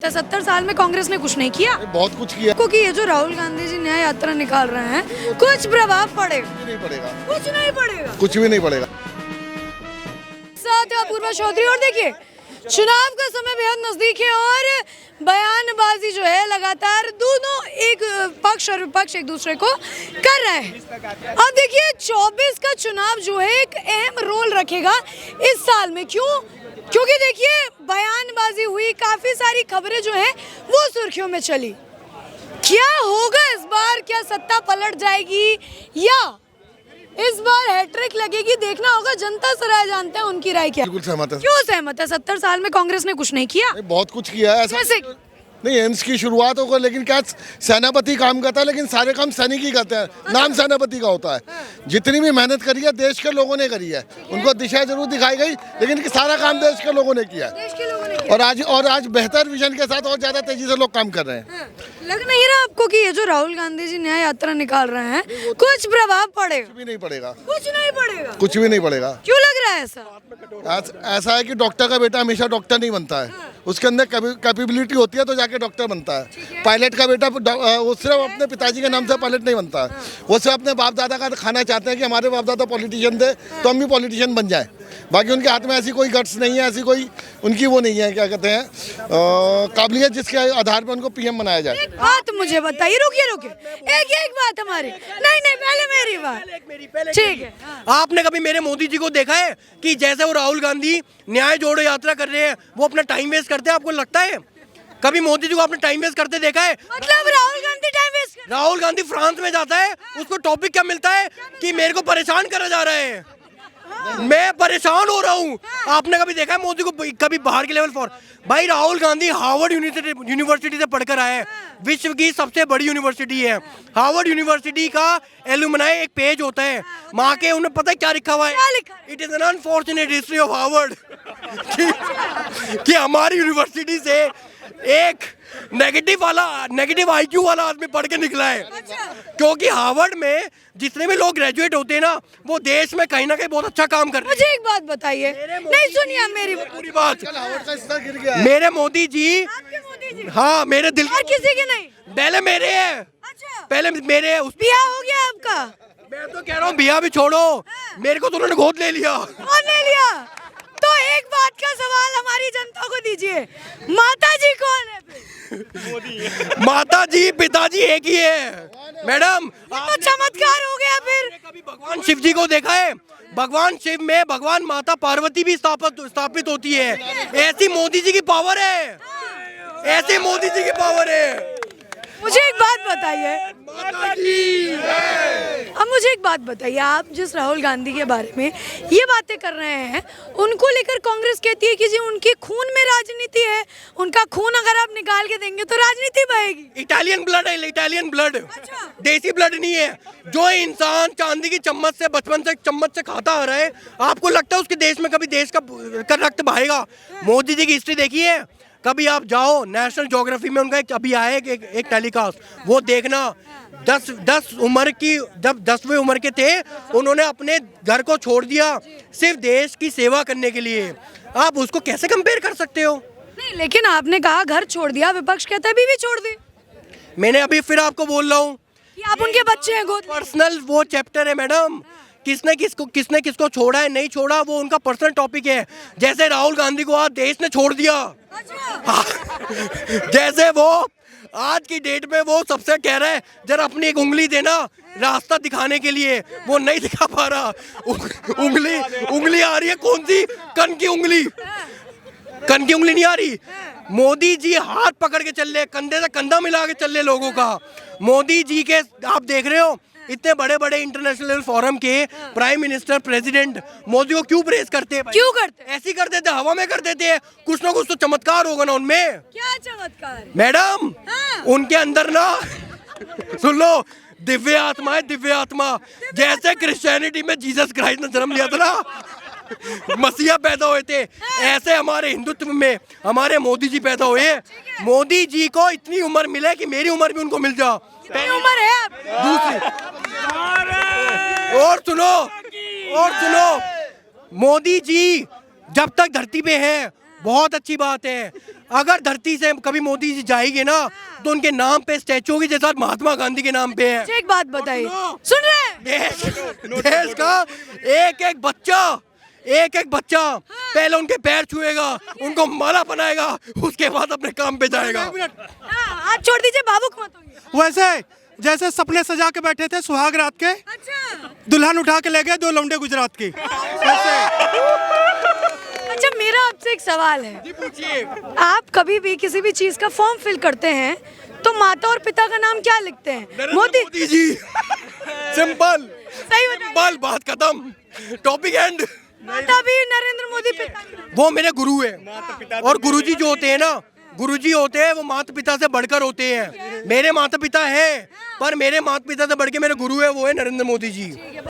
तो 70 साल में कांग्रेस ने कुछ नहीं किया। बहुत कुछ किया क्योंकि ये जो राहुल गांधी जी न्याय यात्रा निकाल रहे हैं कुछ प्रभाव पड़ेगा? नहीं पड़ेगा, कुछ नहीं पड़ेगा, कुछ भी नहीं पड़ेगा। साथ है अपूर्वा चौधरी। और देखिए चुनाव का समय बेहद नजदीक है और बयानबाजी जो है लगातार दोनों एक पक्ष और विपक्ष एक दूसरे को कर रहे हैं। अब देखिए 24 का चुनाव जो है एक अहम रोल रखेगा इस साल में। क्यों? क्योंकि देखिए बयानबाजी हुई, काफी सारी खबरें जो है वो सुर्खियों में चली। क्या होगा इस बार? क्या सत्ता पलट जाएगी या इस बार हैट्रिक लगेगी? देखना होगा। जनता से राय जानते हैं उनकी राय क्या। बिल्कुल सहमत है। क्यों सहमत है? 70 साल में कांग्रेस ने कुछ नहीं किया। बहुत कुछ किया है। ऐसा जैसे नहीं, एम्स की शुरुआत होगा, लेकिन क्या सेनापति काम करता है, लेकिन सारे काम सैनिक ही करते हैं। नाम सेनापति का होता है। जितनी भी मेहनत करी है देश के लोगों ने करी है। उनको दिशा जरूर दिखाई गई, लेकिन सारा काम देश के लोगों ने किया है। देश के लोगों ने किया। और आज बेहतर विजन के साथ और ज्यादा तेजी से लोग काम कर रहे हैं। लग नहीं रहा आपको कि ये जो राहुल गांधी जी न्याय यात्रा निकाल रहे हैं कुछ प्रभाव पड़ेगा? कुछ भी नहीं पड़ेगा, कुछ नहीं पड़ेगा। कुछ भी नहीं पड़ेगा। क्यों लग रहा है ऐसा? ऐसा है कि डॉक्टर का बेटा हमेशा डॉक्टर नहीं बनता है। उसके अंदर कैपेबिलिटी होती है तो जाके डॉक्टर बनता है। पायलट का बेटा वो सिर्फ अपने पिताजी के नाम से पायलट नहीं बनता है। वो सिर्फ अपने बाप दादा का खाना चाहते हैं कि हमारे बाप दादा पॉलिटिशियन थे तो हम भी पॉलिटिशियन बन जाए। बाकी उनके हाथ में ऐसी कोई गट्स नहीं है, ऐसी कोई उनकी वो नहीं है, क्या कहते हैं, काबिलियत जिसके आधार पर उनको पीएम बनाया जाए। एक बात मुझे बताइए, रुकिए एक बात हमारी। नहीं पहले मेरी बात। ठीक है। आपने कभी मेरे मोदी जी को देखा है कि जैसे वो राहुल गांधी न्याय जोड़ो यात्रा कर रहे हैं वो अपना टाइम वेस्ट करते हैं? आपको लगता है कभी मोदी जी को आपने टाइम वेस्ट करते देखा है? मतलब राहुल गांधी टाइम वेस्ट कर? राहुल गांधी फ्रांस में जाता है, उसको टॉपिक क्या मिलता है कि मेरे को परेशान करा जा रहा है, मैं परेशान हो रहा हूँ। आपने कभी देखा है मोदी को कभी बाहर के लेवल फॉर? भाई राहुल गांधी हार्वर्ड यूनिवर्सिटी से पढ़कर आए हैं। विश्व की सबसे बड़ी यूनिवर्सिटी है हार्वर्ड यूनिवर्सिटी का एलुमनाई एक पेज होता है। माँ के उन्हें पता है क्या लिखा हुआ है? It is an unfortunate history of Harvard कि हमारी यूनिवर्सिटी से एक नेगेटिव आईक्यू वाला आदमी पढ़ के निकला है। क्योंकि हार्वर्ड में जितने भी लोग ग्रेजुएट होते हैं ना वो देश में कहीं ना कहीं बहुत अच्छा काम कर रहे हैं। मुझे एक बात बताइए। नहीं सुनिए मेरी पूरी बात। हार्वर्ड का स्तर गिर गया है। मेरे मोदी जी, हाँ मेरे दिल और किसी के नहीं? पहले मेरे है। अच्छा। पहले मेरे है। बिया हो गया आपका? मैं तो कह रहा हूँ बिया भी छोड़ो, मेरे को तो उन्होंने गोद ले लिया। कौन ले लिया? तो एक बात का सवाल हमारी जनता को दीजिए, माता जी कौन है फिर? माता जी पिताजी एक ही है मैडम। तो चमत्कार हो गया फिर। कभी भगवान शिव जी को देखा है? भगवान शिव में भगवान माता पार्वती भी स्थापित होती है। ऐसी मोदी जी की पावर है, ऐसे मोदी जी की पावर है। मुझे एक बात बताइए, अब मुझे एक बात बताइए, आप जिस राहुल गांधी के बारे में ये बातें कर रहे हैं उनको लेकर कांग्रेस कहती है कि जी उनके खून में राजनीति है, उनका खून अगर आप निकाल के देंगे तो राजनीति बहेगी। इटालियन ब्लड है, इटालियन ब्लड। अच्छा। देसी ब्लड नहीं है। जो इंसान चांदी की चम्मच से बचपन से चम्मच से खाता आ रहा है, आपको लगता है उसके देश में कभी देश का रक्त बहेगा? मोदी जी की हिस्ट्री देखिए। कभी आप जाओ नेशनल ज्योग्राफी में उनका अभी आया एक टेलीकास्ट, वो देखना। 10 उम्र की, जब 10वीं उम्र के थे उन्होंने अपने घर को छोड़ दिया सिर्फ देश की सेवा करने के लिए। आप उसको कैसे कंपेयर कर सकते हो? नहीं लेकिन आपने कहा घर छोड़ दिया, विपक्ष कहता है बीवी छोड़ दी। मैंने अभी फिर आपको बोल रहा हूँ कि आप उनके बच्चे हैं गोद। पर्सनल वो चैप्टर है मैडम। किसने किसको छोड़ा है नहीं छोड़ा वो उनका पर्सनल टॉपिक है। जैसे राहुल गांधी को आज देश ने छोड़ दिया। हाँ। जैसे वो आज की डेट में वो सबसे कह रहा है जरा अपनी एक उंगली देना रास्ता दिखाने के लिए, वो नहीं दिखा पा रहा। उंगली आ रही है कौन सी? कन की उंगली नहीं आ रही। मोदी जी हाथ पकड़ के चल रहे, कंधे से कंधा मिला के चल रहे लोगों का। मोदी जी के आप देख रहे हो इतने बड़े बड़े इंटरनेशनल फोरम के प्राइम मिनिस्टर प्रेसिडेंट मोदी को क्यों प्रेस करते हैं? क्यों करते? ऐसी कर देते, हवा में कर देते हैं। कुछ ना कुछ तो चमत्कार होगा ना उनमें। क्या चमत्कार मैडम? हाँ। उनके अंदर ना सुन लो, दिव्य आत्मा है, दिव्य आत्मा। जैसे क्रिश्चियनिटी में जीसस क्राइस्ट ने जन्म लिया था ना, मसीहा पैदा हुए थे, ऐसे हमारे हिंदुत्व में हमारे मोदी जी पैदा हुए। मोदी जी को इतनी उम्र मिले कि मेरी उम्र भी उनको मिल जा। उम्र है आप? दूसरी और सुनो, मोदी जी जब तक धरती पे है बहुत अच्छी बात है। अगर धरती से कभी मोदी जी जाएंगे ना तो उनके नाम पे स्टैचू होगी, जैसा महात्मा गांधी के नाम पे है। एक बात बताइए, सुन रहे हैं? देश का एक एक बच्चा पहले उनके पैर छुएगा, उनको माला बनाएगा, उसके बाद अपने काम पे जाएगा। हाँ, आप छोड़ दीजिए, भावुक मत होइए। वैसे जैसे सपने सजा के बैठे थे सुहाग रात के, अच्छा दुल्हन उठा के ले गए 2 लौंडे गुजरात की। अच्छा, मेरा आपसे एक सवाल है। जी पूछिए। आप कभी भी किसी भी चीज का फॉर्म फिल करते हैं तो माता और पिता का नाम क्या लिखते हैं? मोदी। मोदी जी। सिंपल, सही बताइए। सिंपल, बात खत्म, टॉपिक एंड। माता भी नरेंद्र मोदी, पिता भी। वो मेरे गुरु है, और गुरुजी जो होते हैं ना, गुरुजी होते हैं वो माता पिता से बढ़कर होते हैं। मेरे माता पिता है, पर मेरे माता पिता से बढ़ के मेरे गुरु है, वो है नरेंद्र मोदी जी।